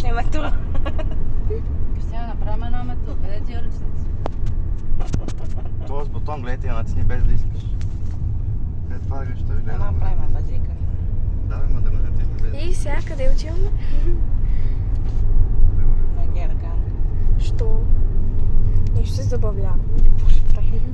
е матура. Кристияна, направим една матура. Къде ти е ръчница? Това с бутон, гледайте я натисни без да искаш. Къде това да ще ви гледам? Ама правим базика. Да, бе, ма да ме натисни без да И сега къде отиваме? На Герган. Що? Нещо се забавляваме. Какво ще правим?